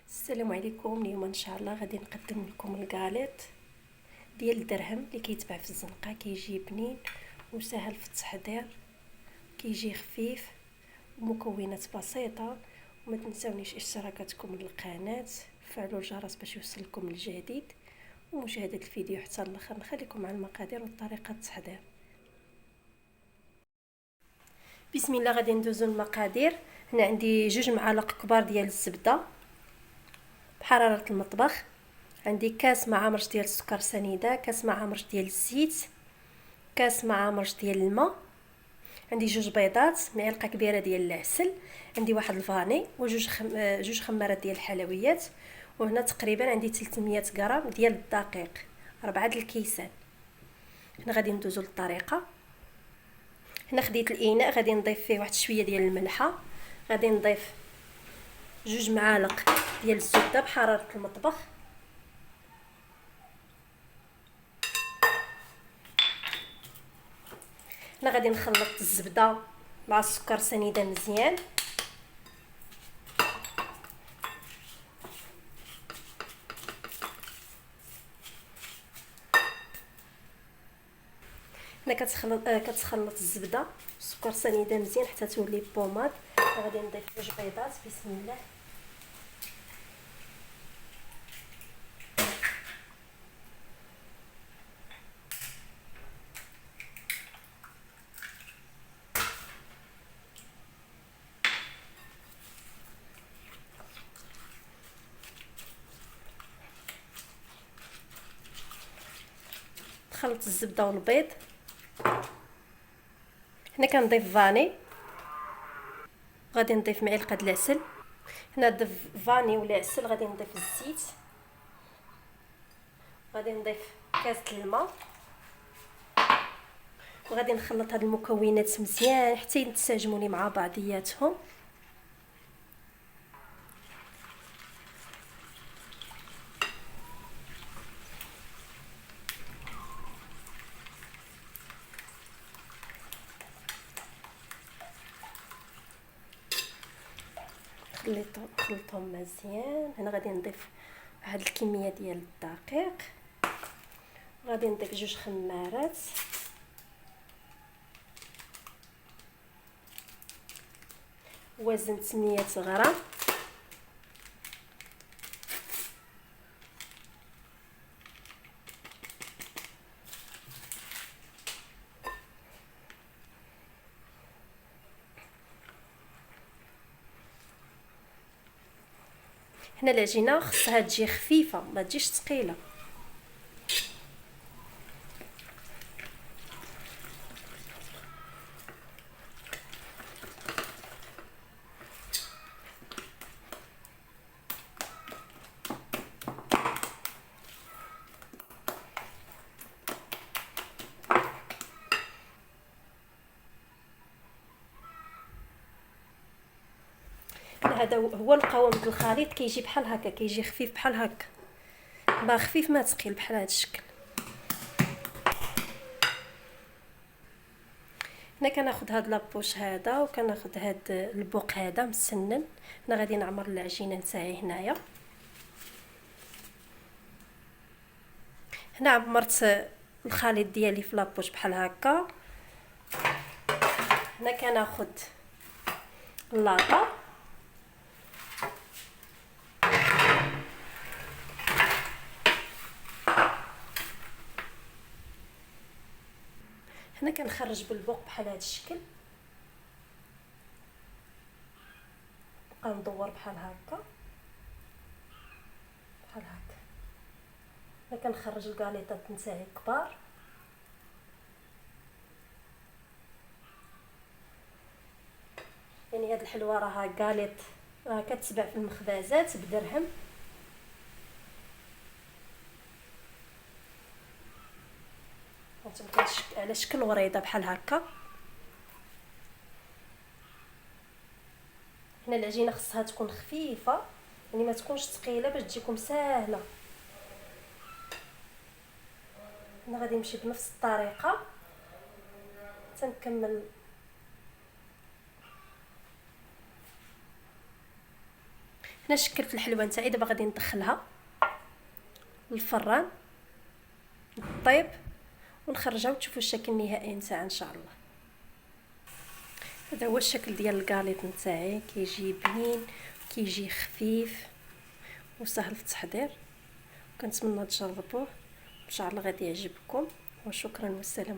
السلام عليكم. اليوم ان شاء الله غادي نقدم لكم الكاليط ديال الدرهم اللي كيتباع في الزنقه. كيجي بنين وسهل في التحضير، كيجي خفيف ومكونات بسيطه. وما تنساونيش اشتراكاتكم للقناه، فعلوا الجرس باش يوصلكم الجديد، ومشاهده الفيديو حتى الاخر. نخليكم مع المقادير وطريقه التحضير. بسم الله. غادي ندوزو المقادير. هنا عندي 2 معالق كبار ديال الزبده بحراره المطبخ، عندي كاس مع مرش ديال السكر سنيده، كاس مع مرش ديال الزيت، كاس مع مرش ديال الماء، عندي 2 بيضات، معلقه كبيره ديال العسل، عندي واحد الفاني جوج خمارات ديال الحلويات، وهنا تقريبا عندي 300 غرام ديال الدقيق، 4 د الكيسان. هنا غادي ندوزو للطريقه. هنا خديت الاناء، غادي نضيف فيه واحد شويه ديال الملحه، غادي نضيف 2 معالق ديال الزبده بحراره المطبخ، هنا غادي نخلط الزبده مع السكر سنيده مزيان. هنا كتخلط الزبده والسكر سنيده مزيان حتى تولي بوماد. غادي نضيف 2 بيضات. بسم الله. نخلط الزبده والبيض. هنا كنضيف فاني، غادي نضيف معلقه د العسل. هنا ضيف فاني والعسل، غادي نضيف الزيت، غادي نضيف كاس الماء، وغادي نخلط هاد المكونات مزيان حتى يتساجموا لي مع بعضياتهم. خلطهم مزيان. هنا غادي نضيف هاد الكميه ديال الدقيق، غادي نضيف 2 خمارات، وزن 800 غرام. هنا العجينه خصها تجي خفيفه، ما تجيش ثقيله. هذا هو القوام ديال الخليط، كيجي بحال هكا، كيجي خفيف بحال هكا، ما خفيف ما ثقيل، بحال هذا الشكل. هنا كناخذ هاد لابوش هذا، وكناخذ هاد البوق هذا مسنن. هنا غادي نعمر العجينه نتاعي. هنا عمرت الخليط ديالي في لابوش بحال هكا. هنا كناخذ اللاطه، هنا كنخرج بالبوق بحال هذا الشكل، ندور بحال هكا بحال هكا. هنا كنخرج الكاليطات نتاعي كبار. يعني هاد الحلوه راها كاليط، راه كتباع في المخبازات بدرهم. هانتوما على شكل وريضه بحال هكا. هنا العجينه خصها تكون خفيفه، يعني ما تكونش ثقيله باش تجيكم ساهله. انا غادي نمشي بنفس الطريقه تنكمل. هنا شكلت الحلوه نتاعي. دابا غادي ندخلها للفران طيب ونخرجها وتشوفوا الشكل النهائي نتاعها ان شاء الله. هذا هو الشكل ديال الكاليط نتاعي، كيجي بنين، كيجي خفيف وسهل في التحضير. كنتمنى تجربوه ان شاء الله غادي يعجبكم، وشكرا والسلام.